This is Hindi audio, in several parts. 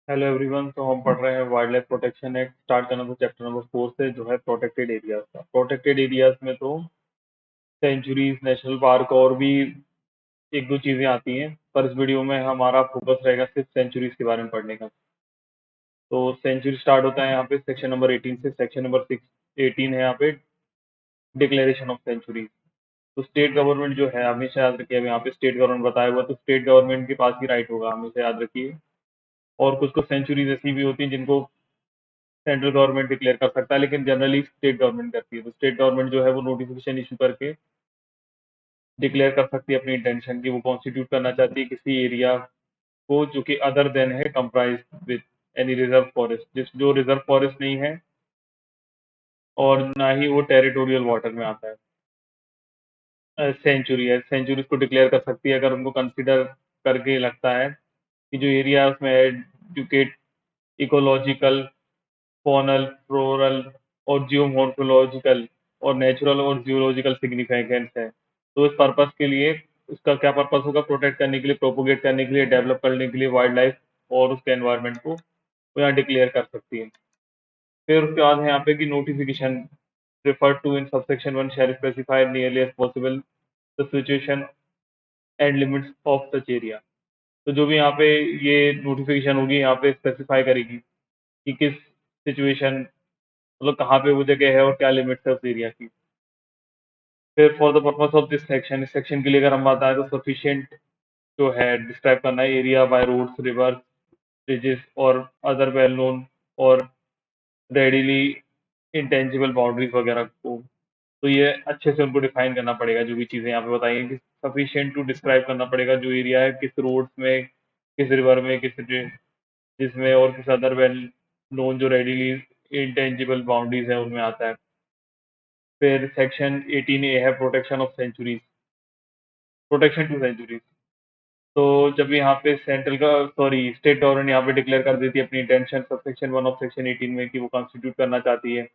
Hello everyone. तो हम पढ़ रहे हैं wild life protection act. Start करना तो चैप्टर नंबर 4 से, जो है प्रोटेक्टेड एरियाज का। प्रोटेक्टेड एरियाज में तो सेंचुरीज, नेशनल पार्क और भी एक दो चीजें आती हैं, पर इस वीडियो में हमारा फोकस रहेगा सिर्फ सेंचुरीज के बारे में पढ़ने का। तो सेंचुरी स्टार्ट होता है यहाँ पे सेक्शन नंबर 18 से। सेक्शन नंबर 18 है यहाँ पे डिक्लेरेशन ऑफ सेंचुरीज। तो स्टेट गवर्नमेंट जो है, हमेशा याद रखिए, अब यहाँ पे स्टेट गवर्नमेंट बताया हुआ, तो स्टेट गवर्नमेंट के पास ही राइट होगा, हमेशा याद रखिए। और कुछ कुछ सेंचुरीज ऐसी भी होती हैं जिनको सेंट्रल गवर्नमेंट डिक्लेयर कर सकता है, लेकिन जनरली स्टेट गवर्नमेंट करती है। तो स्टेट गवर्नमेंट जो है वो नोटिफिकेशन इशू करके डिक्लेयर कर सकती है अपनी इंटेंशन की वो कॉन्स्टिट्यूट करना चाहती है किसी एरिया को जो कि अदर देन है comprise with any reserve forest, जिस जो रिजर्व फॉरेस्ट नहीं है और ना ही वो टेरिटोरियल वाटर में आता है। सेंचुरी है, सेंचुरीज को डिक्लेयर कर सकती है अगर उनको कंसिडर करके लगता है कि जो एरिया है उसमें एडुकेट इकोलॉजिकल, फॉनल, फ्लोरल और जियोमॉर्फोलॉजिकल और नेचुरल और जियोलॉजिकल सिग्निफिकेंस है। तो इस पर्पस के लिए, उसका क्या पर्पस होगा, प्रोटेक्ट करने के लिए, प्रोपोगेट करने के लिए, डेवलप करने के लिए वाइल्ड लाइफ और उसके एनवायरनमेंट को वो यहाँ डिक्लेयर कर सकती है। फिर उसके बाद है यहाँ पे कि notification referred to in subsection 1 shall specify nearly as possible the situation and limits of such area। तो जो भी यहाँ पे ये नोटिफिकेशन होगी यहाँ पे स्पेसिफाई करेगी कि किस सिचुएशन, मतलब कहाँ पे वो जगह है और क्या लिमिट्स है उस एरिया की। फिर for the purpose of this section, इस सेक्शन के लिए अगर हम बात आए तो सफिशिएंट जो है डिस्क्राइब करना है area by roads, river, bridges और अदर वेल नोन और रेडिली इंटेंजिबल बाउंड्रीज वगैरह को। तो ये अच्छे से उनको डिफाइन करना पड़ेगा, जो भी चीज़ें यहाँ पे बताई हैं कि सफिशिएंट टू डिस्क्राइब करना पड़ेगा जो एरिया है, किस रोड्स में, किस रिवर में, किस जिसमें और किस अदर वेल नोन जो रेडिली इंटेंजिबल बाउंड्रीज है उनमें आता है। फिर सेक्शन 18A है protection of sanctuaries, protection to sanctuaries. तो जब यहाँ पे सेंट्रल का, सॉरी, स्टेट गवर्नमेंट यहाँ पे डिक्लेयर कर देती है अपनी intention sub section 1 of section 18 में कि वो कॉन्स्टिट्यूट करना चाहती है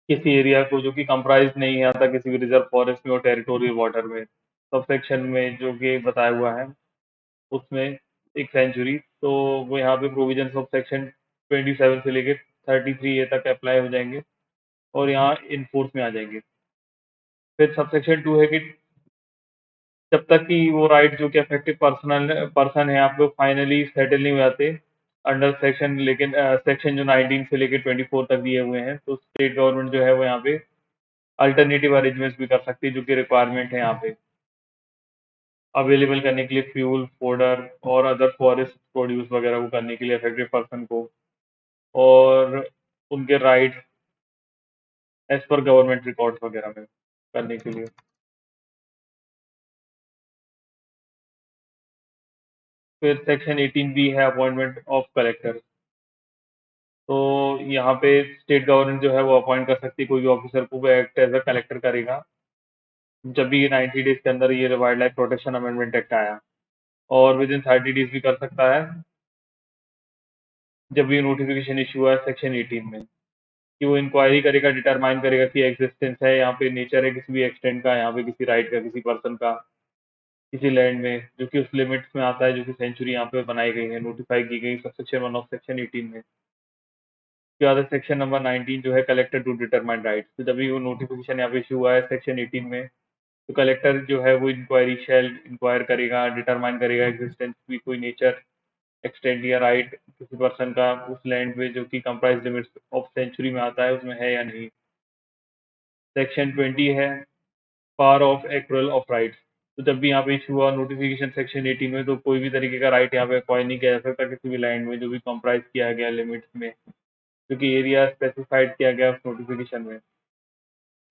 किसी एरिया को जो कि कंप्राइज नहीं आता किसी भी रिजर्व फॉरेस्ट में और टेरिटोरियल वाटर में, सब सेक्शन में जो कि बताया हुआ है उसमें एक सेंचुरी। तो वो यहाँ पे प्रोविजन ऑफ सेक्शन 27 से लेके 33A तक अप्लाई हो जाएंगे और यहाँ इन फोर्स में आ जाएंगे। फिर सब सेक्शन 2 है कि जब तक कि वो राइट जो कि अफेक्टिव पर्सन है आपको फाइनली सेटल नहीं हो जाते अंडर सेक्शन, लेकिन सेक्शन जो 19 से लेके 24 तक दिए हुए हैं, तो स्टेट गवर्नमेंट जो है वो यहाँ पे अल्टरनेटिव अरेंजमेंट्स भी कर सकती है जो कि रिक्वायरमेंट है यहाँ पे अवेलेबल करने के लिए, फ्यूल, फोडर और अदर फॉरेस्ट प्रोड्यूस वगैरह को करने के लिए अफेक्टेड पर्सन को, और उनके rights as per government records वगैरह में करने के लिए। फिर सेक्शन 18B है अपॉइंटमेंट ऑफ कलेक्टर। तो यहाँ पे स्टेट गवर्नमेंट जो है वो अपॉइंट कर सकती है कोई भी ऑफिसर को, वो एक्ट एज अ कलेक्टर करेगा जब भी 90 डेज के अंदर ये wild life protection amendment act आया, और विद इन 30 डेज भी कर सकता है जब भी नोटिफिकेशन इशू हुआ है सेक्शन 18 में, कि वो इंक्वायरी करेगा, डिटरमाइन करेगा कि एग्जिस्टेंस है यहाँ पे, नेचर है किसी भी एक्सटेंट का यहाँ पे, किसी राइट का, किसी पर्सन का किसी लैंड में जो कि उस लिमिट्स में आता है जो कि सेंचुरी यहाँ पे बनाई गई है, नोटिफाई की गई सब सेक्शन 1 ऑफ सेक्शन 18 में। उसके बाद सेक्शन नंबर 19 जो है कलेक्टर टू डिटरमाइन राइट्स। तो जब भी वो नोटिफिकेशन यहाँ पे इशू हुआ है सेक्शन 18 में, तो कलेक्टर जो है वो इंक्वायरी शेल इंक्वायर करेगा, डिटरमाइन करेगा एग्जिस्टेंस भी कोई नेचर एक्सटेंड या राइट किसी पर्सन का उस लैंड में जो कि कंप्राइज लिमिट्स ऑफ सेंचुरी में आता है उसमें है या नहीं। सेक्शन 20 है power of accrual of rights. तो जब भी यहाँ पे इशू हुआ नोटिफिकेशन सेक्शन 18 में, तो कोई भी तरीके का राइट यहाँ पे एक्वायर नहीं किया जा सकता किसी भी लैंड में जो भी कंप्राइज किया गया लिमिट्स में, क्योंकि एरिया स्पेसिफाइड किया गया उस नोटिफिकेशन में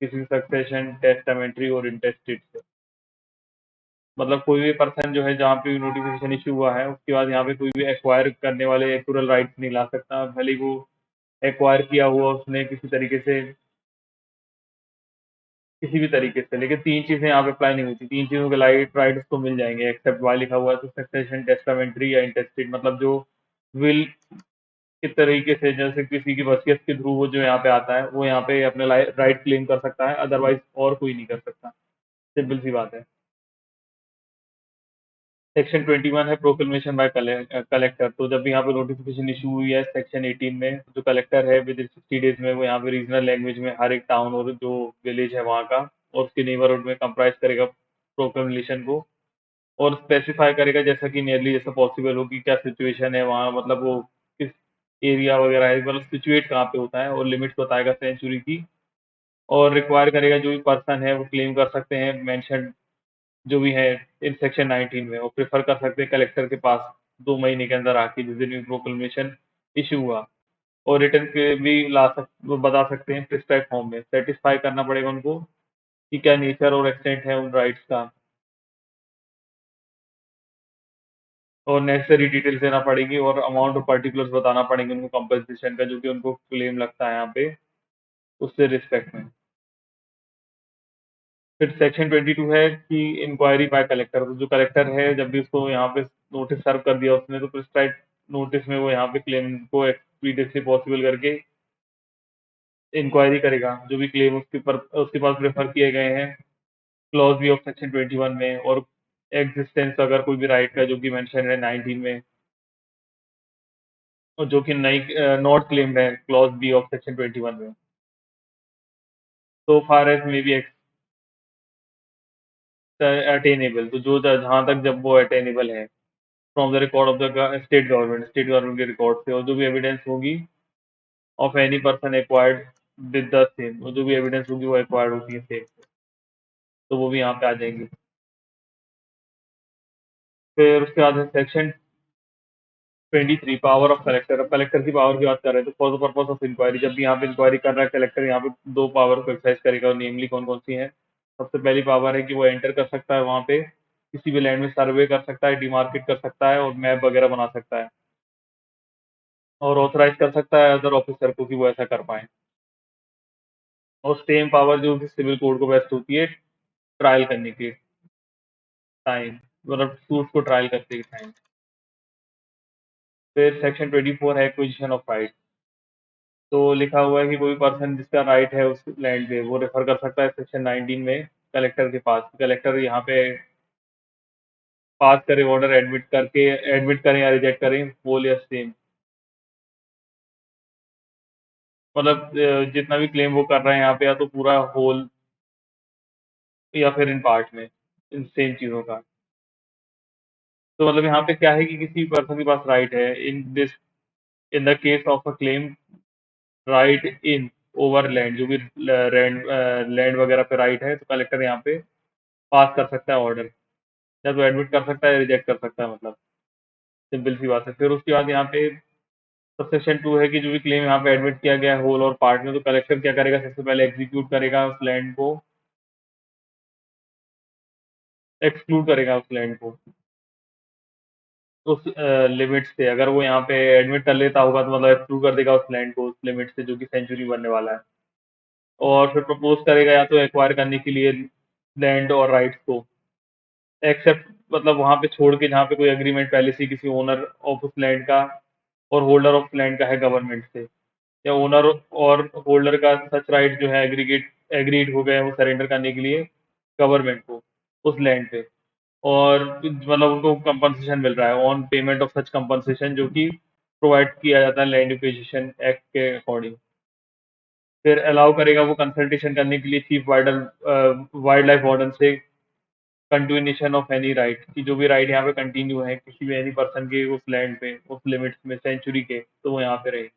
किसी सक्सेशन, टेस्टामेंट्री और इंटेस्टेड से। मतलब कोई भी पर्सन जो है जहाँ पे भी नोटिफिकेशन इशू हुआ है उसके बाद यहाँ पे कोई भी एक्वायर करने वाले एक्चुअल राइट्स नहीं ला सकता, भले ही वो एक्वायर किया हुआ उसने किसी तरीके से, किसी भी तरीके से, लेकिन तीन चीजें यहाँ पे अप्लाई नहीं होती। तीन चीजों के राइट उसको मिल जाएंगे एक्सेप्ट वाई लिखा हुआ है तो सक्सेशन, टेस्टामेंट्री या इंटेस्टेड, मतलब जो विल के तरीके से, जैसे किसी की वसीयत के थ्रू वो जो यहाँ पे आता है वो यहाँ पे अपने राइट क्लेम कर सकता है, अदरवाइज और कोई नहीं कर सकता। सिंपल सी बात है। सेक्शन 21 है प्रोक्लेमेशन बाय कलेक्टर। तो जब भी यहाँ पे नोटिफिकेशन इशू हुई है सेक्शन 18 में, जो कलेक्टर है विद इन 60 डेज में वो यहाँ पे रीजनल लैंग्वेज में हर एक टाउन और जो विलेज है वहाँ का और उसके नेबरहुड में कंप्राइज करेगा प्रोक्लेमेशन को और स्पेसिफाई करेगा जैसा कि नियरली जैसा पॉसिबल हो कि क्या सिचुएशन है वहाँ, मतलब वो किस एरिया वगैरह है, मतलब सिचुएट कहाँ पे होता है और लिमिट्स बताएगा सेंचुरी की। और रिक्वायर करेगा जो भी पर्सन है वो क्लेम कर सकते हैं मेंशन जो भी है इन सेक्शन 19 में, और प्रेफर कर सकते हैं कलेक्टर के पास 2 महीने के अंदर आके जिस दिन भी प्रोक्लेमेशन इशू हुआ, और रिटर्न के भी वो बता सकते हैं प्रिस्क्राइब फॉर्म में। सेटिस्फाई करना पड़ेगा उनको कि क्या नेचर और एक्सटेंट है उन राइट्स का, और नेसेसरी डिटेल्स देना पड़ेगी और अमाउंट और पर्टिकुलर्स बताना पड़ेंगे उनको कंपनसेशन का जो कि उनको क्लेम लगता है यहाँ पे उससे रिस्पेक्ट में। फिर सेक्शन 22 है कि इंक्वायरी बाय कलेक्टर। तो जो कलेक्टर है जब भी उसको यहाँ पे नोटिस सर्व कर दिया उसने तो प्रिस्क्राइब नोटिस में वो यहाँ पे क्लेम को एक्सपीडियंटली पॉसिबल करके इंक्वायरी करेगा जो भी क्लेम उसके पास रेफर किए गए हैं क्लॉज बी ऑफ सेक्शन 21 में, और एग्जिस्टेंस अगर कोई भी राइट का जो कि मेंशन है 19 में और जो कि नई नॉट क्लेम्ड है क्लॉज बी ऑफ सेक्शन 21 में, so far as may be attainable. तो जो जहाँ तक जब वो अटेनेबल है from the record of the state government के रिकॉर्ड से, और जो भी एविडेंस होगी of any person acquired with the same, जो भी एविडेंस होगी वो एक्वायर्ड होती है सेम, तो वो भी यहाँ पे आ जाएंगी। फिर उसके बाद है सेक्शन 23 पावर ऑफ कलेक्टर। अब कलेक्टर की पावर की बात कर रहे हैं तो for the purpose of inquiry, जब भी यहाँ पे इंक्वायरी कर रहा है कलेक्टर यहाँ पे दो पावर को एक्सरसाइज करेगा और नेमली कौन कौन सी है। सबसे पहली पावर है कि वो एंटर कर सकता है वहाँ पे किसी भी लैंड में, सर्वे कर सकता है, डिमार्केट कर सकता है और मैप वगैरह बना सकता है, और ऑथराइज कर सकता है अदर ऑफिसर को कि वो ऐसा कर पाए। और सेम पावर जो कि सिविल कोड को बेस्ट होती है ट्रायल करने के टाइम, मतलब सूट को ट्रायल करते के टाइम। फिर सेक्शन 24 है एक्विजिशन ऑफ राइट। तो लिखा हुआ है कि कोई पर्सन जिसका राइट है उस लैंड पे वो रेफर कर सकता है सेक्शन 19 में कलेक्टर के पास। कलेक्टर यहाँ पे पास करे ऑर्डर, एडमिट करें या रिजेक्ट करें, बोल या सेम, मतलब जितना भी क्लेम वो कर रहे हैं यहाँ पे या तो पूरा होल या फिर इन पार्ट में इन सेम चीजों का। तो मतलब यहाँ पे क्या है कि किसी पर्सन के पास राइट है in the case of a claim right in over land, जो भी लैंड वगैरह पे राइट है तो कलेक्टर यहाँ पे पास कर सकता है ऑर्डर, या तो एडमिट कर सकता है, रिजेक्ट कर सकता है, मतलब सिंपल सी बात है। फिर उसके बाद यहाँ पे सबसेक्शन 2 है कि जो भी क्लेम यहाँ पे एडमिट किया गया है होल और पार्ट में, तो कलेक्टर क्या करेगा, सबसे पहले एग्जीक्यूट करेगा उस लैंड को, एक्सक्लूड करेगा उस लैंड को उस लिमिट से। अगर वो यहाँ पे एडमिट कर लेता होगा तो मतलब एक्सक्लूड कर देगा उस लैंड को उस लिमिट से जो कि सेंचुरी बनने वाला है, और फिर प्रपोज करेगा या तो एक्वायर करने के लिए लैंड और राइट्स को, एक्सेप्ट मतलब वहां पे छोड़ के जहाँ पे कोई एग्रीमेंट पहले से किसी ओनर ऑफ उस लैंड का और होल्डर ऑफ लैंड का है गवर्नमेंट से, या ओनर और होल्डर का सच राइट जो है एग्रीगेट एग्रीड हो गए वो सरेंडर करने के लिए गवर्नमेंट को उस लैंड पे, और मतलब उनको कंपनसेशन मिल रहा है on payment of such compensation जो कि प्रोवाइड किया जाता है लैंड एक्विजिशन एक्ट के अकॉर्डिंग। फिर अलाउ करेगा वो कंसल्टेशन करने के लिए चीफ वाइल्ड लाइफ वार्डन से कंटिन्यूएशन ऑफ एनी राइट, कि जो भी राइट यहाँ पे कंटिन्यू है किसी भी एनी पर्सन के उस लैंड पे उस लिमिट्स में सेंचुरी के, तो वो यहाँ पे रहेगी।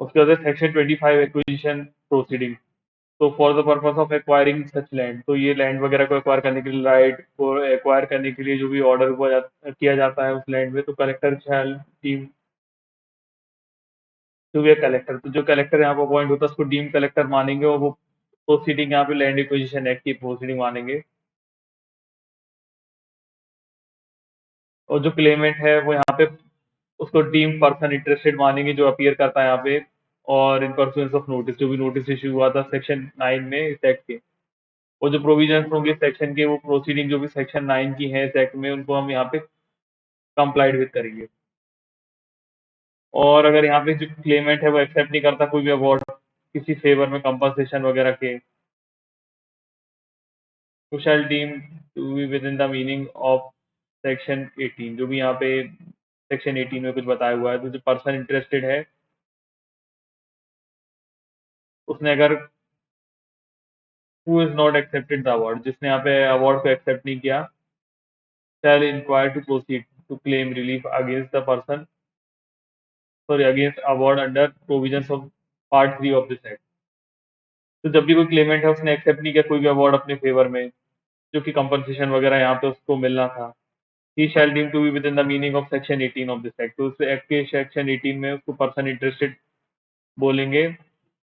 उसके बाद सेक्शन 25 एक्विजिशन प्रोसीडिंग। तो for the purpose of acquiring such land, तो ये लैंड वगैरह को एक्वायर करने के लिए राइट को एक्वायर करने के लिए जो भी ऑर्डर किया जाता है उस लैंड में, तो collector shall deem to be collector. तो जो कलेक्टर यहाँ पर अपॉइंट होता है उसको डीम कलेक्टर मानेंगे और वो प्रोसीडिंग यहाँ पे लैंड एक्विजिशन एक्ट की प्रोसीडिंग मानेंगे। और जो क्लेमेंट है वो यहाँ पे उसको डीम पर्सन इंटरेस्टेड मानेंगे जो अपीयर करता है यहाँ पे, और इन परसुएंस ऑफ नोटिस, जो भी नोटिस इशू हुआ था सेक्शन 9 में इस एक्ट के, और जो प्रोविजन होंगे सेक्शन के वो प्रोसीडिंग जो भी सेक्शन 9 की है इस एक्ट में उनको हम यहाँ पे कंप्लाइड विद करेंगे। और अगर यहाँ पे जो क्लेमेंट है वो एक्सेप्ट नहीं करता कोई भी अवार्ड किसी फेवर में कंपनसेशन वगैरह के, who shall deem to be within the meaning of section 18। जो भी यहाँ पे सेक्शन 18 में कुछ बताया हुआ है, तो जो पर्सन इंटरेस्टेड है उसने अगर who is not accepted the award, जिसने यहाँ पे अवार्ड को एक्सेप्ट नहीं किया, shall inquire to proceed to claim relief against the person, sorry, against award under provisions of part 3 of this act. तो जब भी कोई क्लेमेंट है उसने एक्सेप्ट नहीं किया कोई भी अवार्ड अपने फेवर में, जो कि कंपनसेशन वगैरह यहाँ पे उसको मिलना था, he shall deem to be within the meaning of section 18 of this act. तो उस एक्ट के सेक्शन 18 में उसको पर्सन इंटरेस्टेड बोलेंगे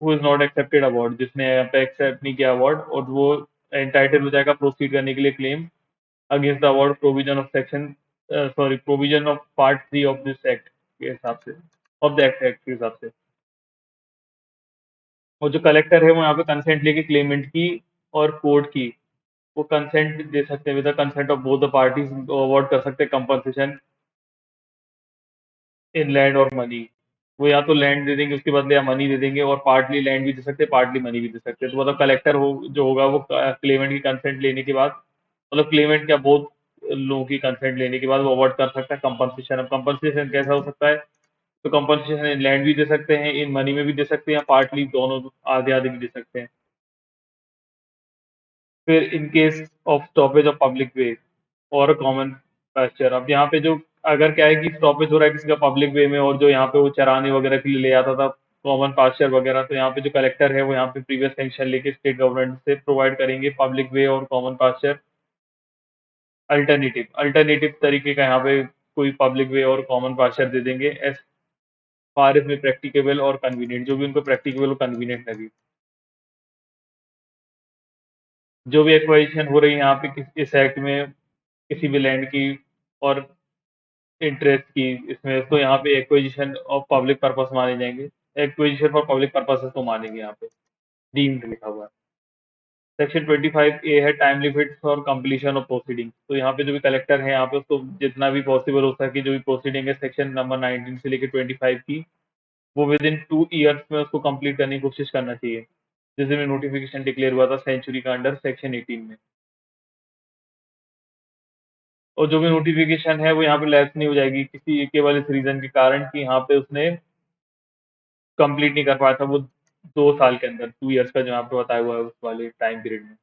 who is not accepted award, जिसने यहाँ पे एक्सेप्ट नहीं किया अवार्ड, और वो एंटाइटल हो जाएगा प्रोसीड करने के लिए claim against the award provision of section, sorry, provision of part 3 of this act के हिसाब से, ऑफ द एक्ट के हिसाब से। और जो कलेक्टर है वो यहाँ पे कंसेंट लेके क्लेमेंट की और कोर्ट की, वो कंसेंट दे सकते हैं, with the consent of both the parties award कर सकते हैं कंपनसेशन इन लैंड और मनी। वो या तो लैंड दे देंगे उसके बदले, या मनी दे देंगे, और पार्टली लैंड भी दे सकते हैं पार्टली मनी भी दे सकते हैं। तो मतलब कलेक्टर हो जो होगा वो क्लेमेंट की कंसेंट लेने के बाद, मतलब क्लेमेंट क्या बहुत लोगों की कंसेंट लेने के बाद वो अवार्ड कर सकता है कंपनसेशन। अब कंपनसेशन कैसा हो सकता है, तो कंपनसेशन इन लैंड भी दे सकते हैं, इन मनी में भी दे सकते हैं, या पार्टली दोनों आधे आधे भी दे सकते हैं। फिर in case of stoppage of public way और कॉमन पास्चर, अब यहाँ पे जो अगर क्या है कि स्टॉपेज हो रहा है किसी का पब्लिक वे में, और जो यहाँ पे वो चराने वगैरह के लिए ले आता था कॉमन पास्चर वगैरह, तो यहाँ पे जो कलेक्टर है वो यहाँ पे प्रीवियस सेंक्शन लेके स्टेट गवर्नमेंट से प्रोवाइड करेंगे पब्लिक वे और कॉमन पास्चर अल्टरनेटिव अल्टरनेटिव तरीके का, यहाँ पे कोई पब्लिक वे और कॉमन पास्चर दे देंगे एज फार एज में प्रैक्टिकेबल और कन्वीनियंट, जो भी उनको प्रैक्टिकेबल और कन्वीनियंट लगे। जो भी एक्वाजिशन हो रही है यहाँ पे इस एक्ट में किसी भी लैंड की और इंटरेस्ट की, इसमें तो यहाँ पे एक्विजिशन ऑफ पब्लिक पर्पस माने जाएंगे, एक्विजिशन फॉर पब्लिक पर्पसेस को मानेंगे यहाँ पे, डीम्ड लिखा हुआ है। सेक्शन 25A है time limit for completion of proceeding. तो यहाँ पे जो भी कलेक्टर है यहाँ पे उसको जितना भी पॉसिबल हो सके जो भी प्रोसीडिंग है सेक्शन नंबर 19 से लेकर 25 की, वो विद इन 2 ईयर्स में उसको कंप्लीट करने की कोशिश करना चाहिए, जैसे में नोटिफिकेशन डिक्लेयर हुआ था सेंचुरी का अंडर सेक्शन 18 में। और जो भी नोटिफिकेशन है वो यहाँ पे लैप्स नहीं हो जाएगी किसी केवल इस रीजन के कारण कि यहाँ पे उसने कंप्लीट नहीं कर पाया था वो 2 साल के अंदर, 2 ईयर्स का जो यहाँ पे बताया हुआ है उस वाले टाइम पीरियड में।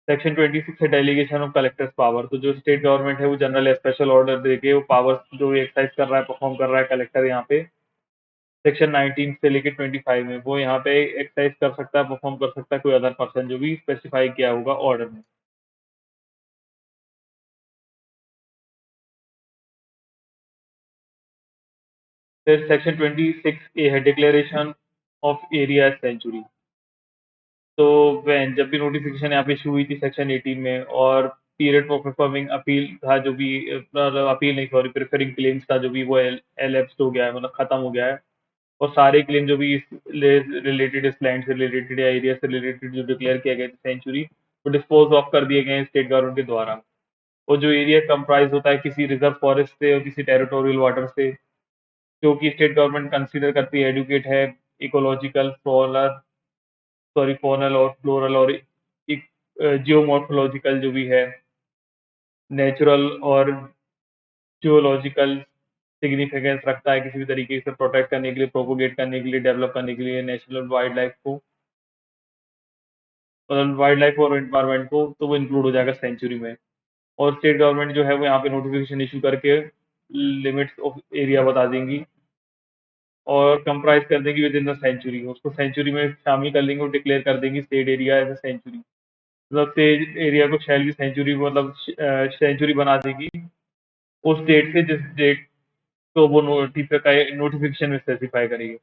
सेक्शन 26 है डेलीगेशन ऑफ कलेक्टर्स पावर। तो जो स्टेट गवर्नमेंट है वो जनरल स्पेशल ऑर्डर देके वो पावर्स जो भी एक्सरसाइज कर रहा है, परफॉर्म कर रहा है कलेक्टर यहाँ पे सेक्शन 19 से लेके 25 में, वो यहाँ पे एक्सरसाइज कर सकता है, परफॉर्म कर सकता है कोई अदर पर्सन जो भी स्पेसिफाई किया होगा ऑर्डर में। फिर सेक्शन 26A है डिक्लेरेशन ऑफ एरिया सेंचुरी। तो वैन जब भी नोटिफिकेशन यहाँ पे इशू हुई थी सेक्शन 18 में, और पीरियड फॉर परफॉर्मिंग अपील था जो भी, मतलब अपील नहीं सॉरी, प्रिफरिंग क्लेम्स था जो भी, वो एलएप्स हो गया है, मतलब खत्म हो गया है। और सारे क्लेम जो भी इस रिलेटेड, इस लैंड से रिलेटेड या एरिया से रिलेटेड जो डिक्लेयर किया गया था सेंचुरी, वो डिस्पोज ऑफ कर दिए गए हैं स्टेट गवर्नमेंट के द्वारा। और जो एरिया कंप्राइज होता है किसी रिजर्व फॉरेस्ट से और किसी टेरिटोरियल वाटर से, जो कि स्टेट गवर्नमेंट कंसीडर करती है एडुकेट है, इकोलॉजिकल, फ्लोरल, सॉरी फॉनल और फ्लोरल, और जियोमॉर्फोलॉजिकल जो भी है, नेचुरल और जियोलॉजिकल सिग्निफिकेंस रखता है किसी भी तरीके से प्रोटेक्ट करने के लिए, प्रोपोगेट करने के लिए, डेवलप करने के लिए नेशनल वाइल्ड लाइफ को, मतलब वाइल्ड लाइफ और एनवायरनमेंट को, तो वो इंक्लूड हो जाएगा सेंचुरी में। और स्टेट गवर्नमेंट जो है वो यहाँ पे नोटिफिकेशन इशू करके लिमिट्स ऑफ एरिया बता देंगी और कंप्राइज कर देंगी विद इन द सेंचुरी, उसको सेंचुरी में शामिल कर लेंगे और डिक्लेयर कर देंगी state area as a sanctuary, मतलब स्टेट एरिया को शैल भी सेंचुरी, मतलब सेंचुरी बना देगी उस डेट से जिस डेट को वो नोटिफिकेशन में स्पेसिफाई करेगी।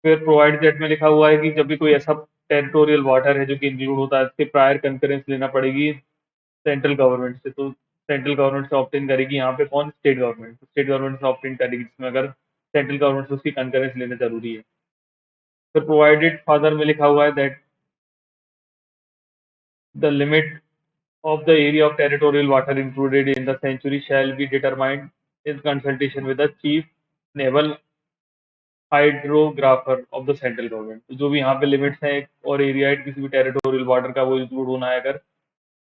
फिर प्रोवाइड दैट में लिखा हुआ है कि जब भी कोई ऐसा टेरिटोरियल वाटर है जो कि इंक्लूड होता है, इसके प्रायर कंकरेंस लेना पड़ेगी सेंट्रल गवर्नमेंट से। तो सेंट्रल गवर्नमेंट से ऑप्ट इन करेगी यहाँ पे कौन, स्टेट गवर्नमेंट, स्टेट गवर्नमेंट से ऑप्ट इन करेगी, जिसमें अगर सेंट्रल गवर्नमेंट से उसकी कंकरेंस लेना जरूरी है। फिर प्रोवाइडेड फादर में लिखा हुआ है that the limit of the area of territorial water included in the sanctuary shall be determined in consultation with the chief naval hydrographer of the central government. तो जो भी यहाँ पे लिमिट्स हैं और एरिया है किसी भी टेरिटोरियल वाटर का, वो इंक्लूड होना है अगर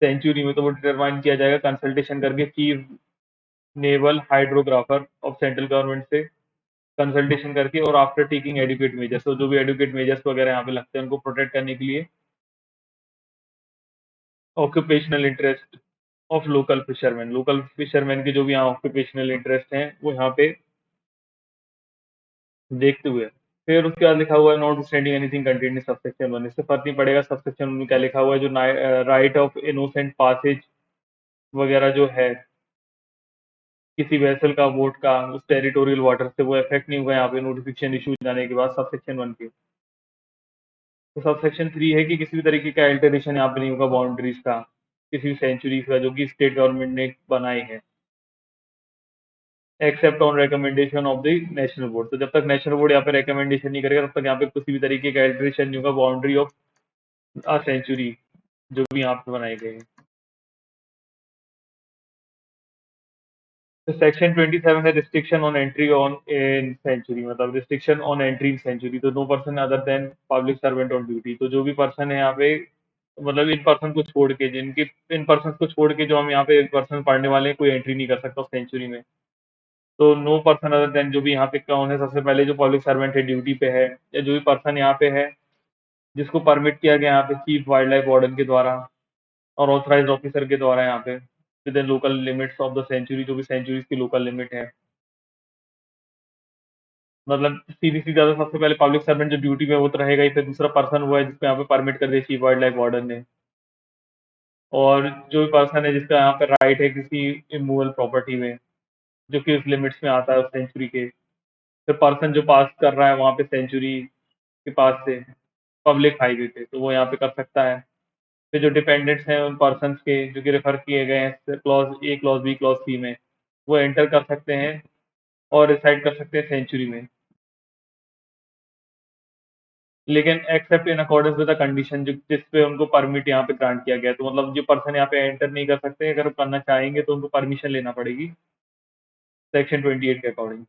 सेंचुरी में, तो वो डिटरमाइन किया जाएगा कंसल्टेशन करके chief naval hydrographer of central government से कंसल्टेशन करके, और आफ्टर टेकिंग एडुकेट मेजर्स। तो जो भी एडुकेट मेजर्स वगैरह यहाँ पे लगते हैं उनको प्रोटेक्ट करने के लिए occupational interest of local fisherman के जो भी यहाँ ऑक्यूपेशनल इंटरेस्ट हैं वो यहाँ पे देखते हुए। फिर उसके बाद लिखा हुआ है not standing anything contained in subsection 1। इससे फर्क नहीं पड़ेगा सबसेक्शन 1 में क्या लिखा हुआ है, जो राइट ऑफ इनोसेंट पासेज वगैरह जो है किसी वेसल का, वोट का, उस टेरिटोरियल वाटर से, वो इफेक्ट नहीं हुआ यहाँ पे नोटिफिकेशन इशू जाने के बाद सबसेक्शन 1 के। तो सबसेक्शन 3 है कि किसी भी तरीके का अल्टरेशन यहाँ पे नहीं होगा बाउंड्रीज का, किसी भी सेंचुरीज का जो कि स्टेट गवर्नमेंट ने बनाए हैं, except on recommendation of the national board. तो जब तक नेशनल बोर्ड यहाँ पे रिकमेंडेशन नहीं करेगा तब तक यहाँ पे किसी भी तरीके का अल्टरेशन नहीं होगा बाउंड्री ऑफ अ सेंचुरी जो भी यहाँ पे बनाए गए हैं। तो सेक्शन 27 है restriction on entry on in sanctuary, मतलब restriction on entry in sanctuary. तो no person other than public servant on duty. तो जो भी पर्सन है यहाँ पे, मतलब इन पर्सन को छोड़ के, जिनकी इन पर्सन को छोड़ के जो हम यहाँ पे पर्सन पढ़ने वाले हैं, कोई एंट्री नहीं कर सकता सेंचुरी में। तो नो पर्सन अदर देन, जो भी यहाँ पे कौन है, सबसे पहले जो पब्लिक सर्वेंट है ड्यूटी पे है, या जो भी पर्सन यहाँ पे है जिसको परमिट किया गया यहाँ पे चीफ वाइल्ड लाइफ वार्डन के द्वारा और ऑथराइज्ड ऑफिसर के द्वारा यहाँ पे within local limits of the sanctuary, जो भी सेंचुरीज की लोकल लिमिट है। मतलब सीधी सी ज्यादा सबसे पहले पब्लिक सर्वेंट जो ड्यूटी में वो तो रहेगा ही, फिर दूसरा पर्सन हुआ है जिसको यहाँ पे परमिट कर दी चीफ वाइल्ड लाइफ वार्डन ने, और जो भी पर्सन है जिसका यहाँ पे राइट है किसी इमूवल प्रॉपर्टी में जो कि उस लिमिट्स में आता है उस सेंचुरी के। फिर पर्सन जो पास कर रहा है वहाँ पे सेंचुरी के पास से पब्लिक हाईवे पे, तो वो यहाँ पे कर सकता है। फिर जो डिपेंडेंट्स हैं उन पर्सन के जो कि रेफर किए गए हैं clause A, clause B, clause C में, वो एंटर कर सकते हैं और रिसाइड कर सकते हैं सेंचुरी में, लेकिन accept in accordance with the condition जो जिस पे उनको परमिट यहाँ पे ग्रांट किया गया है। तो मतलब जो पर्सन यहाँ पे एंटर नहीं कर सकते, अगर वो करना चाहेंगे तो उनको परमिशन लेना पड़ेगी सेक्शन 28 के अकॉर्डिंग।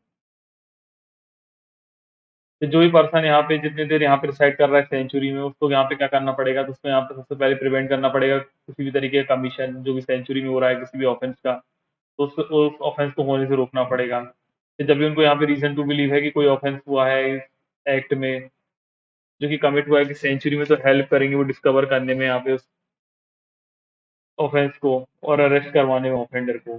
तो जो भी पर्सन यहाँ पे जितनी देर यहाँ पे रिसाइड कर रहा है सेंचुरी में, उसको यहाँ पे क्या करना पड़ेगा, तो उसको यहाँ पे सबसे पहले प्रिवेंट करना पड़ेगा किसी भी तरीके का कमीशन जो भी सेंचुरी में हो रहा है किसी भी ऑफेंस का, तो उस ऑफेंस को होने से रोकना पड़ेगा। तो जब भी उनको यहाँ पे रीजन टू बिलीव है कि कोई ऑफेंस हुआ है इस एक्ट में जो कि कमिट हुआ है कि सेंचुरी में, तो हेल्प करेंगे वो डिस्कवर करने में यहाँ पे उस ऑफेंस को और अरेस्ट करवाने में ऑफेंडर को।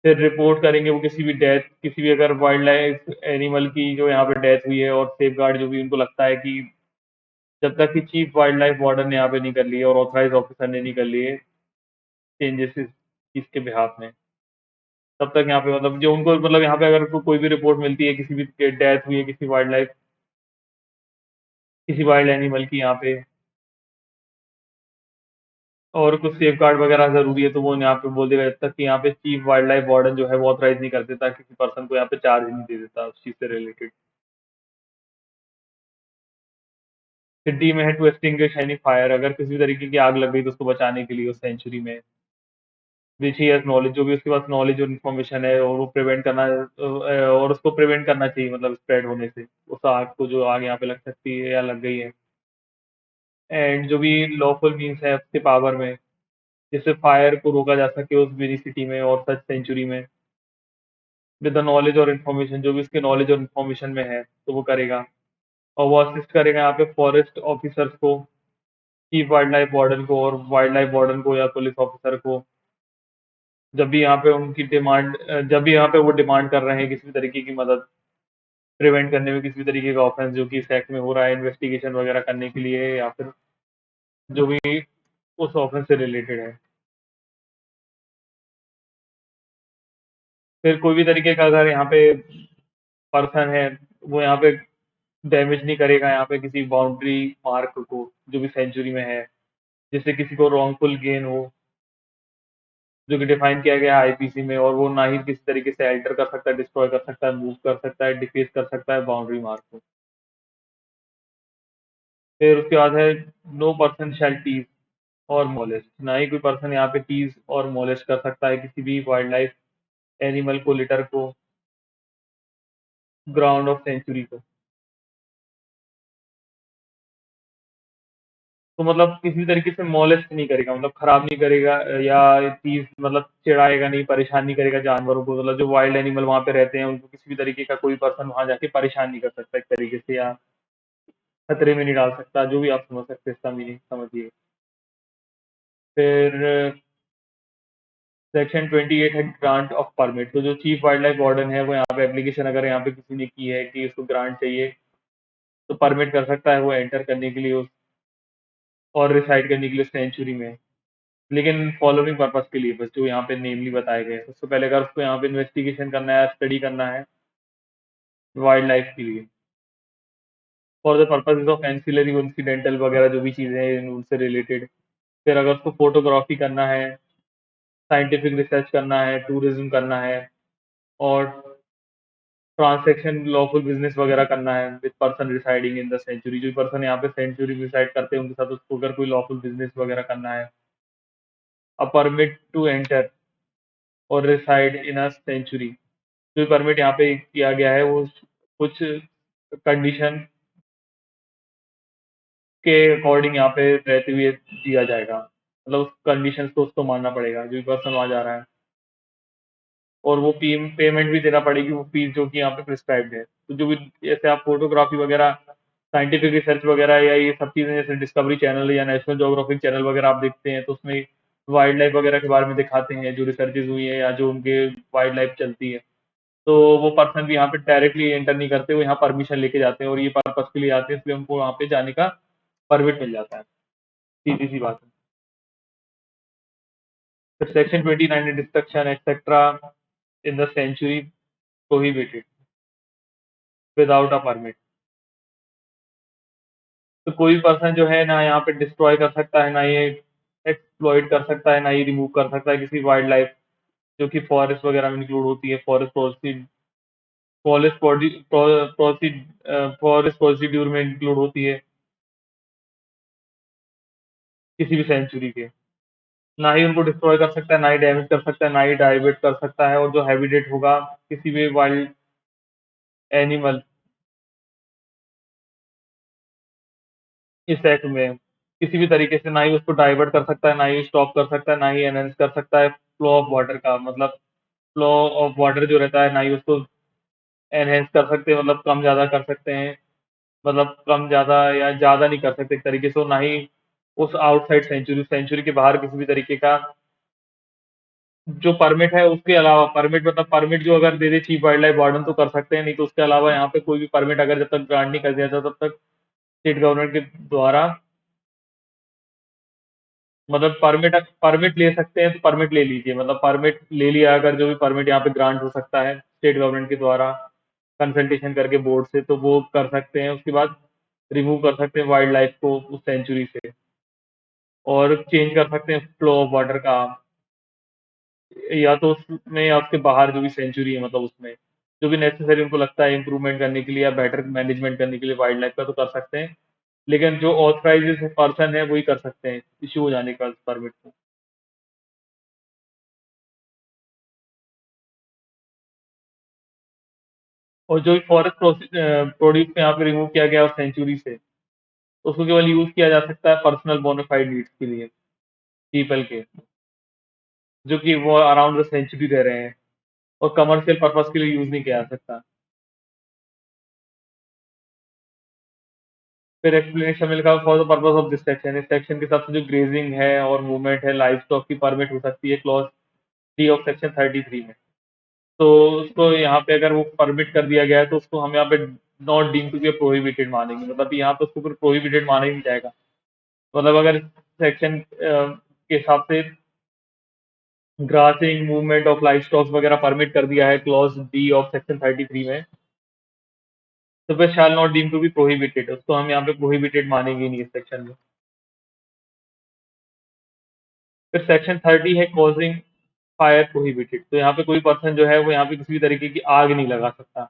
फिर रिपोर्ट करेंगे वो किसी भी डेथ, किसी भी अगर वाइल्ड लाइफ एनिमल की जो यहाँ पे डेथ हुई है, और सेफ गार्ड जो भी उनको लगता है कि जब तक कि चीफ वाइल्ड लाइफ वार्डन ने यहाँ पे नहीं कर लिए और ऑथराइज ऑफिसर ने नहीं कर लिए चेंजेस इस इसके बिहाफ में, तब तक यहाँ पे मतलब जो उनको मतलब यहाँ पे अगर उनको कोई भी रिपोर्ट मिलती है किसी भी डेथ हुई है किसी वाइल्ड लाइफ, किसी वाइल्ड एनिमल की यहाँ पे, और कुछ सेफ गार्ड वगैरह जरूरी है, तो वो यहाँ पे बोल देगा जब तक कि यहाँ पे चीफ वाइल्ड लाइफ वार्डन जो है वो ऑथराइज नहीं कर देता, किसी पर्सन को यहाँ पे चार्ज नहीं दे देता उस चीज से रिलेटेड। फिर डी में है टू एक्सटिंग्विश एनी फायर, अगर किसी तरीके की आग लग गई तो उसको बचाने के लिए उस सेंचुरी में, विच ही हैज नॉलेज, जो भी उसके पास नॉलेज और इन्फॉर्मेशन है, और वो प्रिवेंट करना और उसको प्रिवेंट करना चाहिए, मतलब स्प्रेड होने से उस आग को, जो आग यहाँ पे लग सकती है या लग गई है। एंड जो भी लॉफुल मीन्स है उसके पावर में जिससे फायर को रोका जा सके उस मेरी सिटी में और सच सेंचुरी में, विद द नॉलेज और इन्फॉर्मेशन, जो भी उसके नॉलेज और इन्फॉर्मेशन में है तो वो करेगा। और वो असिस्ट करेगा यहाँ पे फॉरेस्ट ऑफिसर्स को, चीफ वाइल्ड लाइफ वार्डन को और वाइल्ड लाइफ वार्डन को या पुलिस ऑफिसर को, जब भी यहाँ पे उनकी डिमांड, जब भी यहाँ पे वो डिमांड कर रहे हैं किसी भी तरीके की मदद प्रिवेंट करने में, किसी भी तरीके का ऑफेंस जो कि इस एक्ट में हो रहा है, इन्वेस्टिगेशन वगैरह करने के लिए, या फिर जो भी उस ऑफेंस से रिलेटेड है। फिर कोई भी तरीके का अगर यहाँ पे पर्सन है वो यहाँ पे डैमेज नहीं करेगा यहाँ पे किसी बाउंड्री मार्क को जो भी सेंचुरी में है, जिससे किसी को रॉन्गफुल गेन हो, जो कि डिफाइन किया गया है आईपीसी में, और वो ना ही किसी तरीके से अल्टर कर सकता है, डिस्ट्रॉय कर सकता है, मूव कर सकता है, डिफेस कर सकता है बाउंड्री मार्क को। फिर उसके बाद है नो पर्सन शैल टीज और मोलेस्ट, ना ही कोई पर्सन यहाँ पे टीज और मोलेस्ट कर सकता है किसी भी वाइल्ड लाइफ एनिमल को, लिटर को, ग्राउंड ऑफ सेंचुरी को। तो मतलब किसी तरीके से मोलेस्ट नहीं करेगा, मतलब खराब नहीं करेगा, या चीज मतलब चिढ़ाएगा नहीं, परेशान नहीं करेगा जानवरों को, मतलब जो वाइल्ड एनिमल वहां पे रहते हैं उनको किसी भी तरीके का कोई पर्सन वहां जाके परेशान नहीं कर सकता एक तरीके से, या खतरे में नहीं डाल सकता, जो भी आप समझ सकते हैं इसका मीनिंग समझिए। फिर सेक्शन 28 है ग्रांट ऑफ परमिट। तो जो चीफ वाइल्ड लाइफ वार्डन है वो यहाँ पे एप्लीकेशन अगर यहाँ पे किसी ने की है कि उसको ग्रांट चाहिए, तो परमिट कर सकता है वो एंटर करने के लिए और रिसाइड करने के लिए सेंचुरी में, लेकिन फॉलोइंग पर्पस के लिए बस, जो यहाँ पे नेमली बताए गए हैं। सबसे पहले अगर उसको यहाँ पे इन्वेस्टिगेशन करना है, स्टडी करना है वाइल्ड लाइफ के लिए, for the purpose of ancillary incidental वगैरह जो भी चीज़ें हैं उनसे रिलेटेड। फिर अगर उसको फोटोग्राफी करना है, साइंटिफिक रिसर्च करना है, टूरिज्म करना है, और ट्रांसैक्शन लॉफुल बिजनेस वगैरह करना है with person residing in the sanctuary, जो पर्सन यहाँ पे सेंचुरी रिसाइड करते हैं उनके साथ उसको अगर कोई लॉफुल बिजनेस वगैरह करना है, अ परमिट टू एंटर और रिसाइड इन अ सेंचुरी। जो परमिट यहाँ पे किया गया है वो कुछ कंडीशन के अकॉर्डिंग यहाँ पे रहते हुए दिया जाएगा, मतलब उस कंडीशन को उसको मानना पड़ेगा जो भी पर्सन वहाँ जा रहा है, और वो पेमेंट भी देना पड़ेगी, वो फीस जो कि यहाँ पे प्रिस्क्राइब्ड है। तो जो भी जैसे आप फोटोग्राफी वगैरह, साइंटिफिक रिसर्च वगैरह, या ये सब चीज़ें जैसे डिस्कवरी चैनल या नेशनल ज्योग्राफिक चैनल वगैरह आप देखते हैं, तो उसमें वाइल्ड लाइफ वगैरह के बारे में दिखाते हैं जो रिसर्चेज हुई है या जो उनके वाइल्ड लाइफ चलती है। तो वो पर्सन भी यहाँ पे डायरेक्टली एंटर नहीं करते, वो यहाँ परमिशन लेके जाते हैं और ये पर्पज के लिए आते हैं, इसलिए उनको वहाँ पे जाने का परमिट मिल जाता है। सीधी सी बात है। फिर section 29 destruction etcetera in the sanctuary prohibited without a permit. तो कोई पर्सन जो है ना यहाँ पे डिस्ट्रॉय कर सकता है, ना ये एक्सप्लॉइट कर सकता है, ना ये रिमूव कर सकता है किसी वाइल्ड लाइफ जो कि फॉरेस्ट वगैरह में इंक्लूड होती है, फॉरेस्ट फॉरेस्ट प्रोसीड्यूर में इंक्लूड होती है किसी भी सेंचुरी के। ना ही उनको डिस्ट्रॉय कर सकता है, ना ही डैमेज कर सकता है, ना ही डाइवर्ट कर सकता है, और जो हैबिटेट होगा किसी भी वाइल्ड एनिमल इस एक्ट में किसी भी तरीके से, ना ही उसको डाइवर्ट कर सकता है, ना ही स्टॉप कर सकता है, ना ही एनहेंस कर सकता है फ्लो ऑफ वाटर का, मतलब फ्लो ऑफ वाटर जो रहता है, ना ही उसको एनहेंस कर सकते हैं, मतलब कम ज़्यादा कर सकते हैं, मतलब कम ज़्यादा या ज़्यादा नहीं कर सकते एक तरीके से, और ना ही उस आउटसाइड सेंचुरी सेंचुरी के बाहर किसी भी तरीके का जो परमिट है उसके अलावा, परमिट मतलब परमिट जो अगर दे दे चीफ वाइल्ड लाइफ वार्डन तो कर सकते हैं, नहीं तो उसके अलावा यहाँ पे कोई भी परमिट अगर जब तक ग्रांट नहीं कर दिया जाता तब तक स्टेट गवर्नमेंट के द्वारा, मतलब परमिट परमिट ले सकते हैं तो परमिट ले लीजिए, मतलब परमिट ले लिया अगर, जो भी परमिट यहाँ पे ग्रांट हो सकता है स्टेट गवर्नमेंट के द्वारा कंसल्टेशन करके बोर्ड से, तो वो कर सकते हैं। उसके बाद रिमूव कर सकते हैं वाइल्ड लाइफ को उस सेंचुरी से, और चेंज कर सकते हैं फ्लो ऑफ वाटर का, या तो उसमें या उसके बाहर जो भी सेंचुरी है, मतलब उसमें जो भी नेसेसरी उनको लगता है इंप्रूवमेंट करने के लिए या बेटर मैनेजमेंट करने के लिए वाइल्ड लाइफ का, तो कर सकते हैं। लेकिन जो ऑथराइज पर्सन है वही कर सकते हैं इश्यू हो जाने का परमिट को। और जो भी फॉरेस्ट प्रोड्यूस में यहाँ पे रिमूव किया गया सेंचुरी से, तो उसको केवल यूज किया जा सकता है पर्सनल बोनाफाइड नीड्स के लिए, पीपल के, जो कि वो अराउंड द सेंचुरी रह रहे हैं, और कमर्शियल पर्पज के लिए यूज नहीं किया जा सकता। फिर एक्सप्लेनेशन में लिखा for the purpose of this section, इस सेक्शन के हिसाब से जो ग्रेजिंग है और मूवमेंट है लाइफ स्टॉक की परमिट हो सकती है क्लॉज डी ऑफ सेक्शन 33 में। तो उसको यहाँ पे अगर वो परमिट कर दिया गया है तो उसको हम यहाँ पे not deem to be prohibited मानेंगे, मतलब यहाँ पे उसको प्रोहिबिटेड माना ही नहीं जाएगा। मतलब अगर सेक्शन के हिसाब से grossing movement of life stock वगैरह परमिट कर दिया है क्लॉज डी ऑफ सेक्शन 33 में, तो फिर shall not deem to be prohibited, उसको हम यहाँ पे प्रोहिबिटेड मानेंगे नहीं इस सेक्शन में। फिर सेक्शन 30 है कॉजिंग फायर प्रोहिबिटेड। तो यहाँ पे कोई पर्सन जो है वो यहाँ पे किसी भी तरीके की आग नहीं लगा सकता,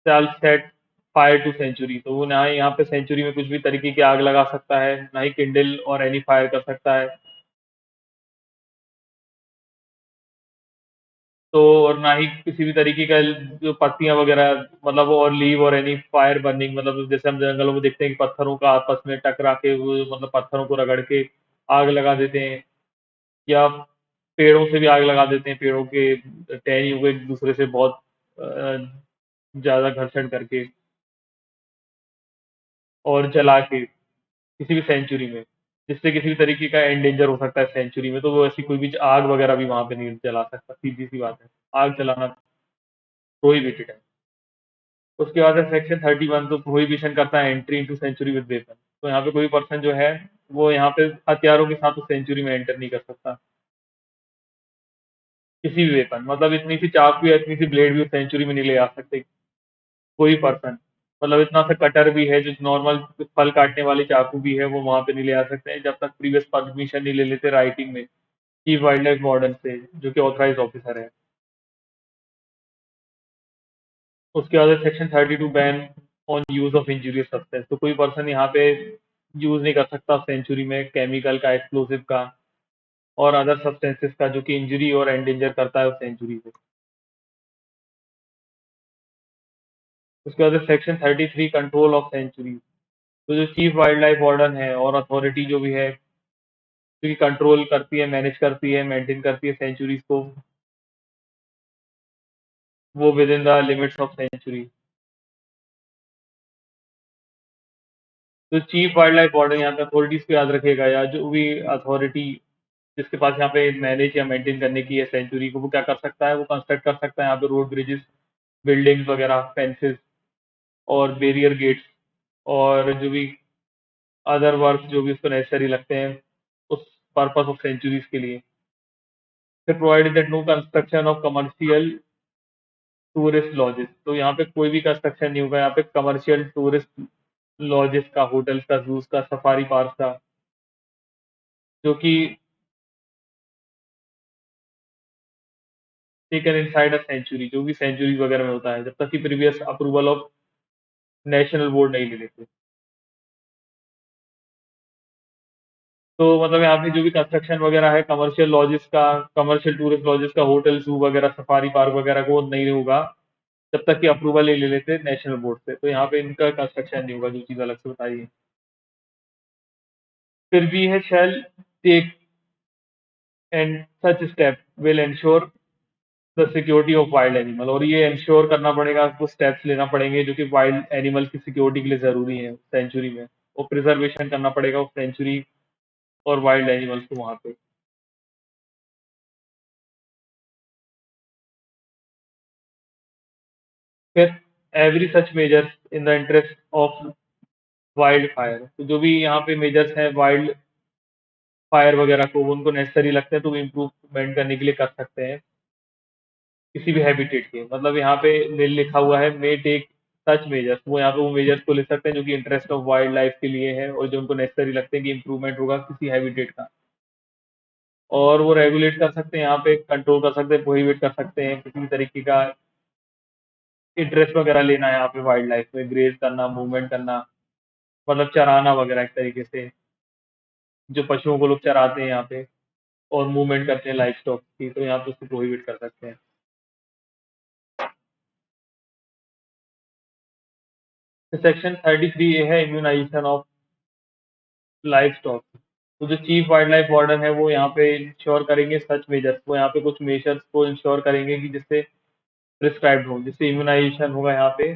शैल सेट फायर टू सेंचुरी। तो वो ना ही यहाँ पे सेंचुरी में कुछ भी तरीके की आग लगा सकता है, ना ही किंडल और एनी फायर कर सकता है। तो और ना ही किसी भी तरीके का जो पत्तियाँ वगैरह मतलब और लीव और एनी फायर बर्निंग मतलब जैसे हम जंगलों में देखते हैं कि पत्थरों का आपस में टकरा के वो मतलब पत्थरों को रगड़ के आग लगा देते हैं या पेड़ों से भी आग लगा देते हैं, पेड़ों के टहनियों को एक दूसरे से बहुत ज़्यादा घर्षण करके और जला के किसी भी सेंचुरी में, जिससे किसी भी तरीके का एंडेंजर हो सकता है सेंचुरी में, तो वो ऐसी कोई भी आग वगैरह भी वहाँ पे नहीं जला सकता, सीधी-सी बात है। आग जलाना प्रोहिबिटेड है। उसके बाद है सेक्शन 31 तो प्रोहिबिशन करता है entry into sanctuary with weapon. तो यहाँ पे कोई पर्सन जो है, वो यहाँ पे हथियारों के साथ उस सेंचुरी में एंटर नहीं कर सकता। किसी भी वेपन मतलब इतनी सी चाकू या इतनी सी ब्लेड भी उस सेंचुरी में नहीं ले आ सकते कोई पर्सन। मतलब इतना सा कटर भी है जो नॉर्मल फल काटने वाली चाकू भी है वो वहां पे नहीं ले आ सकते हैं जब तक प्रीवियस परमिशन नहीं ले लेते राइटिंग में चीफ वाइल्ड लाइफ वार्डन से जो कि ऑथराइज ऑफिसर है। उसके बाद section 32 ban on use of injurious substance. तो कोई पर्सन यहाँ पे यूज नहीं कर सकता सेंचुरी में केमिकल का, एक्सप्लोसिव का और अदर सब्सटेंसेस का जो कि इंजरी और एंडेंजर करता है उस सेंचुरी को। उसके बाद सेक्शन 33 कंट्रोल ऑफ सेंचुरी। तो जो चीफ वाइल्ड लाइफ वार्डन है और अथॉरिटी जो भी है जो कि कंट्रोल करती है, मैनेज करती है, मेंटेन करती है सेंचुरीज को, वो within the limits of sanctuary. तो चीफ वाइल्ड लाइफ वार्डन यहाँ पे अथॉरिटीज को याद रखेगा या जो भी अथॉरिटी जिसके पास यहाँ पे मैनेज या मेंटेन करने की है सेंचुरी को, वो क्या कर सकता है, वो कंस्ट्रक्ट कर सकता है यहाँ पे रोड ब्रिजेस, बिल्डिंग्स वगैरह, फेंसेस और बैरियर गेट्स और जो भी अदर वर्क जो भी उसको नेसेसरी लगते हैं उस पर्पस ऑफ सेंचुरीज के लिए। फिर provided that no construction of commercial tourist lodges. तो यहाँ पे कोई भी कंस्ट्रक्शन नहीं होगा यहाँ पे कमर्शियल टूरिस्ट लॉजेस का, होटल्स का, जूस का, सफारी पार्क का, जो कि टेकन इनसाइड अ सेंचुरी, जो भी सेंचुरी वगैरह में होता है जब तक कि previous approval of national board नहीं ले लेते। तो मतलब यहाँ पे जो भी कंस्ट्रक्शन वगैरह है कमर्शियल लॉजेस का, कमर्शियल टूरिस्ट लॉजेस का, होटल, जू वगैरह, सफारी पार्क वगैरह को नहीं होगा जब तक कि अप्रूवल नहीं ले लेते नेशनल बोर्ड से। तो यहाँ पे इनका कंस्ट्रक्शन नहीं होगा, जो चीज़ अलग से बताई है। फिर भी है shall take and such step will ensure the security of wild animal. और ये इंश्योर करना पड़ेगा, आपको स्टेप्स लेना पड़ेंगे जो कि वाइल्ड एनिमल की सिक्योरिटी के लिए जरूरी है सेंचुरी में, और प्रिजर्वेशन करना पड़ेगा उस सेंचुरी और वाइल्ड एनिमल्स को वहाँ पे। फिर every such measures in the interest of wild fire. तो जो भी यहाँ पे मेजर्स हैं वाइल्ड फायर वगैरह को, वो उनको नेसेसरी लगते हैं तो वो इम्प्रूवमेंट करने के लिए कर सकते हैं किसी भी हैबिटेट के। मतलब यहाँ पे लिखा हुआ है मे टेक सच मेजर्स, वो यहाँ पे वो मेजर्स को ले सकते हैं जो कि इंटरेस्ट ऑफ वाइल्ड लाइफ के लिए है और जो उनको नेसेसरी लगते हैं कि इंप्रूवमेंट होगा किसी हैबिटेट का। और वो रेगुलेट कर सकते हैं, यहाँ पे कंट्रोल कर सकते हैं, प्रोहिबिट कर सकते हैं किसी भी तरीके का इंटरेस्ट वगैरह लेना है यहाँ पे वाइल्ड लाइफ में, ग्रेज करना, मूवमेंट करना, मतलब चराना वगैरह एक तरीके से, जो पशुओं को लोग चराते हैं यहाँ पे और मूवमेंट करते हैं लाइफ स्टॉक की, तो यहाँ पे उसको प्रोहिबिट कर सकते हैं। सेक्शन 33 ये है इम्यूनाइजेशन ऑफ लाइफ स्टॉक। तो जो चीफ वाइल्ड लाइफ वार्डन है वो यहाँ पे इंश्योर करेंगे सच मेजर्स, वो यहाँ पे कुछ मेजर्स को इंश्योर करेंगे कि जिससे प्रिस्क्राइब्ड हो, जिससे इम्यूनाइजेशन होगा यहाँ पे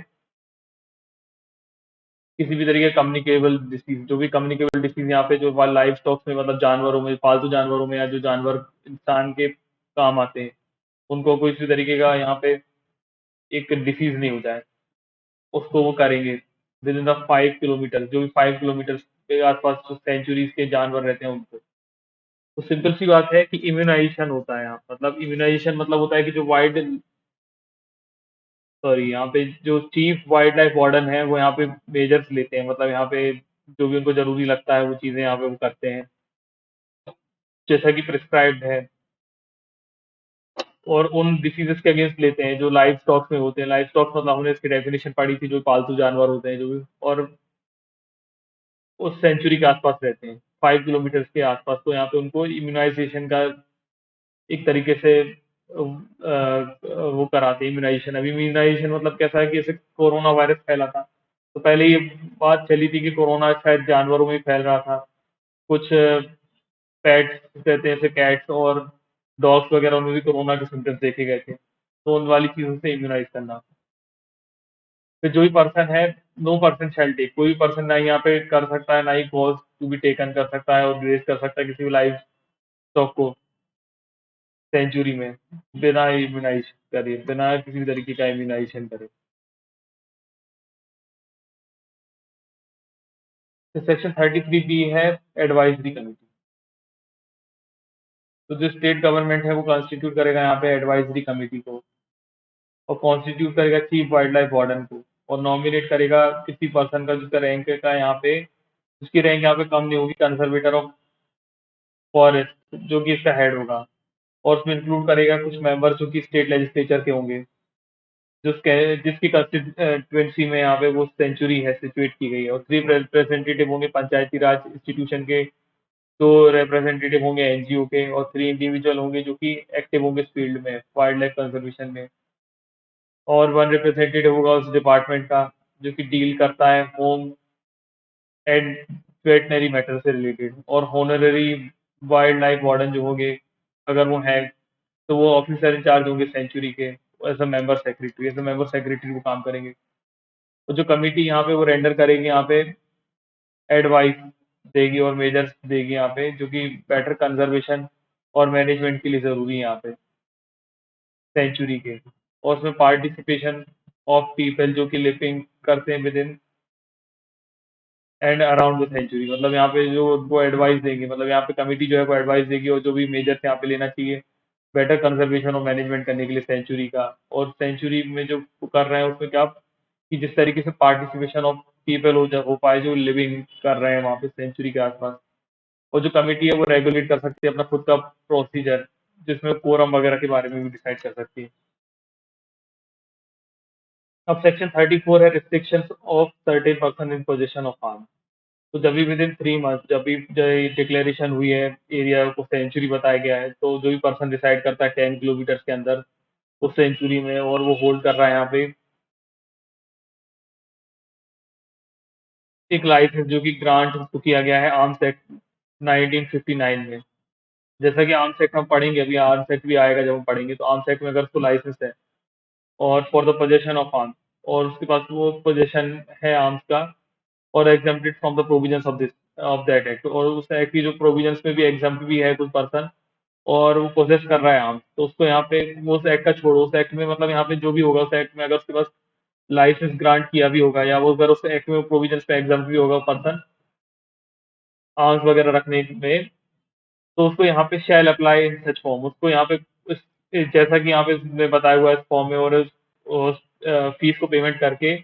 किसी भी तरीके कम्युनिकेबल डिसीज, जो भी कम्युनिकेबल डिसीज यहाँ पे जो लाइफ स्टॉक में मतलब जानवरों में, पालतू जानवरों में या जो जानवर इंसान के काम आते हैं उनको कोई इसी तरीके का यहाँ पे एक डिसीज नहीं हो जाए, उसको वो करेंगे विद इन द 5 किलोमीटर, जो भी 5 किलोमीटर के आसपास जो सेंचुरीज के जानवर रहते हैं उनको। तो सिंपल सी बात है कि इम्यूनाइजेशन होता है यहाँ, मतलब इम्यूनाइजेशन मतलब होता है कि जो वाइल्ड सॉरी यहाँ पे जो चीफ वाइल्ड लाइफ वार्डन है वो यहाँ पे मेजर्स लेते हैं, मतलब यहाँ पे जो भी उनको जरूरी लगता है वो चीजें यहाँ पे वो करते हैं जैसा कि प्रिस्क्राइब्ड है, और उन डिसीजेस के अगेंस्ट लेते हैं जो लाइफ स्टॉक्स में होते हैं। लाइफ स्टॉक्स मतलब हमने इसकी डेफिनेशन पढ़ी थी, जो पालतू जानवर होते हैं जो भी और उस सेंचुरी के आसपास रहते हैं 5 किलोमीटर के आसपास, तो यहाँ पे उनको इम्यूनाइजेशन का एक तरीके से वो कराते हैं इम्यूनाइजेशन। अभी इम्यूनाइजेशन मतलब कैसा है कि जैसे कोरोना वायरस फैला था, तो पहले ये बात चली थी कि कोरोना शायद जानवरों में ही फैल रहा था। कुछ पेट्स रहते हैं जैसे कैट्स और डॉग्स वगैरह, उनमें भी कोरोना के सिम्टम्स देखे गए थे, तो उन वाली चीज़ों से इम्यूनाइज करना। फिर जो भी पर्सन है, नो पर्सन शैल टेक, कोई भी पर्सन ना ही यहाँ पे कर सकता है, ना ही कॉज टू बी टेकन कर सकता है और ग्रेस कर सकता है किसी भी लाइव स्टॉक को सेंचुरी में बिना इम्यूनाइज करे, बिना किसी भी तरीके का इम्यूनाइजेशन करे। तो सेक्शन 33 बी है एडवाइजरी कमेटी। तो जो स्टेट गवर्नमेंट है वो कॉन्स्टिट्यूट करेगा यहाँ पे एडवाइजरी कमेटी को, और कॉन्स्टिट्यूट करेगा चीफ वाइल्ड लाइफ वार्डन को, और नॉमिनेट करेगा किसी पर्सन का जिसका रैंक का यहाँ पे, उसकी रैंक यहाँ पे कम नहीं होगी, कंजर्वेटर ऑफ फॉरेस्ट जो कि इसका हेड होगा। और उसमें इंक्लूड करेगा कुछ मेंबर जो कि स्टेट लेजिस्लेचर के होंगे, जिसकी कंस्टिट्यूएंसी में यहाँ पे वो सेंचुरी है सिचुएट की गई है, और 3 रिप्रेजेंटेटिव होंगे पंचायती राज इंस्टीट्यूशन के, 2 रिप्रेजेंटेटिव होंगे एनजीओ के, और 3 इंडिविजुअल होंगे जो कि एक्टिव होंगे इस फील्ड में वाइल्ड लाइफ कंजर्वेशन में, और 1 रिप्रेजेंटेटिव होगा उस डिपार्टमेंट का जो कि डील करता है होम एंड वेटनरी मैटर से रिलेटेड, और होनररी वाइल्ड लाइफ वार्डन जो होंगे, अगर वो हैं, तो वो ऑफिसर इंचार्ज होंगे सेंचुरी के, एज अ मेंबर सेक्रेटरी वो काम करेंगे। तो जो कमिटी यहाँ पे वो रेंडर करेगी यहाँ पे एडवाइस देगी और मेजर्स देगी यहाँ पे, जो कि बेटर कंजर्वेशन और मैनेजमेंट के लिए जरूरी है यहाँ पे सेंचुरी के। और उसमें पार्टिसिपेशन ऑफ पीपल जो कि लिविंग करते हैं within and around the sanctuary, मतलब यहाँ पे जो वो एडवाइस देंगे, मतलब यहाँ पे कमिटी जो है वो एडवाइस देगी और जो भी मेजर्स यहाँ पे लेना चाहिए बेटर कंजर्वेशन और मैनेजमेंट करने के लिए सेंचुरी का। और सेंचुरी में जो वो कर रहे हैं उसमें क्या कि जिस तरीके से पार्टिसिपेशन ऑफ पीपल हो पाए जो लिविंग कर रहे हैं वहाँ पे सेंचुरी के आसपास। और जो कमेटी है वो रेगुलेट कर सकती है अपना खुद का प्रोसीजर, जिसमें कोरम वगैरह के बारे में भी डिसाइड कर सकती है। अब सेक्शन 34 है restriction of certain person in position of arm. तो जब भी विद इन 3 मंथ, जब भी डिक्लेरेशन हुई है, एरिया को सेंचुरी बताया गया है, तो जो भी पर्सन डिसाइड करता है 10 किलोमीटर के अंदर उस सेंचुरी में, और वो होल्ड कर रहा है यहाँ पे एक लाइसेंस जो कि ग्रांट उसको किया गया है आर्म्स एक्ट 1959 में। जैसा कि आर्म्स एक्ट हम पढ़ेंगे, अभी आर्म्स एक्ट भी आएगा जब हम पढ़ेंगे, तो आर्म्स एक्ट में अगर उसको लाइसेंस है और for the possession of arms, और उसके पास वो पोजेशन है आर्म्स का, और exempted from the provisions of that act, और उस एक्ट की जो प्रोविजंस में भी एग्जाम्प्ट भी है कुछ पर्सन, और वो पोजेस कर रहा है आर्म्स, तो उसको यहाँ पे वो उस एक्ट का छोड़ो, उस एक्ट में मतलब यहाँ पे जो भी होगा उस एक्ट में, अगर उसके पास लाइसेंस ग्रांट किया भी होगा, या वो अगर उस एक्ट में प्रोविजंस पे एग्जाम्प्ट भी होगा पर्सन आर्म्स वगैरह रखने में, तो उसको यहाँ पे shall apply in such form, उसको यहाँ पे जैसा कि यहाँ पे इसमें बताया हुआ है इस फॉर्म में, और उस फीस को पेमेंट करके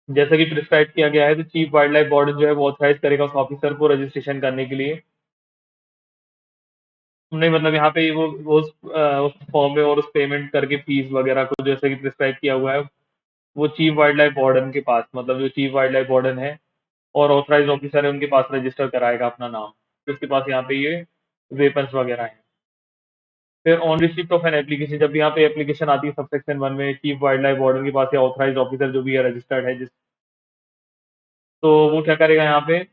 जैसा कि प्रिस्क्राइब किया गया है, तो चीफ वाइल्ड लाइफ वार्डन जो है वो ऑथराइज करेगा उस ऑफिसर को रजिस्ट्रेशन करने के लिए। नहीं मतलब यहाँ पे वो उस फॉर्म में और उस पेमेंट करके फीस वगैरह को जैसे कि प्रिस्क्राइब किया हुआ है, वो चीफ वाइल्ड लाइफ वार्डन के पास, मतलब जो चीफ वाइल्ड लाइफ वार्डन है और ऑथराइज ऑफिसर है उनके पास रजिस्टर कराएगा अपना नाम, जिसके पास यहाँ पे ये वेपन्स वगैरह हैं। फिर on receipt of an application, जब भी यहाँ पे एप्लीकेशन आती है सबसेक्शन 1 में, चीफ वाइल्ड लाइफ वार्डन के पास या ऑथराइज ऑफिसर जो भी है रजिस्टर्ड है जिस, तो वो क्या करेगा यहाँ पे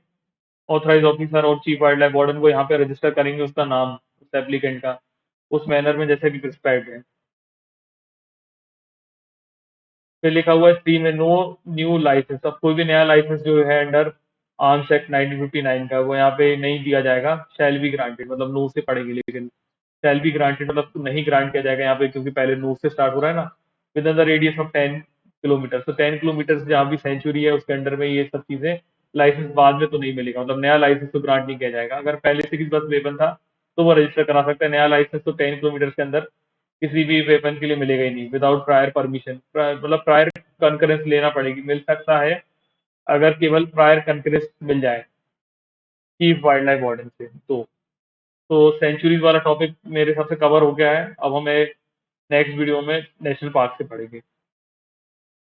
ऑथराइज ऑफिसर और चीफ वाइल्ड लाइफ वार्डन को यहाँ पे रजिस्टर करेंगे उसका नाम उस एप्लीकेंट का उस मैनर में जैसे कि प्रिस्क्राइब्ड है। फिर लिखा हुआ है सी में नो न्यू लाइसेंस, अब कोई भी नया लाइसेंस जो है अंडर आर्म्स एक्ट 1959 का वो यहाँ पे नहीं दिया जाएगा, शैल बी ग्रांटेड, मतलब नो से पढ़ेंगे लेकिन शैल बी ग्रांटेड मतलब नहीं ग्रांट किया जाएगा यहाँ पे, क्योंकि पहले नो से स्टार्ट हो रहा है ना, with in the radius of 10 kilometre, तो 10 किलोमीटर जहाँ भी सेंचुरी है उसके अंडर में ये सब चीजें लाइसेंस बाद में तो नहीं मिलेगा, मतलब नया लाइसेंस तो ग्रांट नहीं किया जाएगा। अगर पहले से किसी पास वेपन था तो वो रजिस्टर करा सकता है, नया लाइसेंस तो 10 किलोमीटर के अंदर किसी भी वेपन के लिए मिलेगा ही नहीं विदाउट प्रायर परमिशन, मतलब प्रायर कंकरेंस लेना पड़ेगी, मिल सकता है अगर केवल प्रायर कंकरेंस मिल जाए चीफ वाइल्ड लाइफ वार्डन से। तो सेंचुरीज वाला टॉपिक मेरे हिसाब से कवर हो गया है, अब हमें नेक्स्ट वीडियो में नेशनल पार्क से पढ़ेंगे।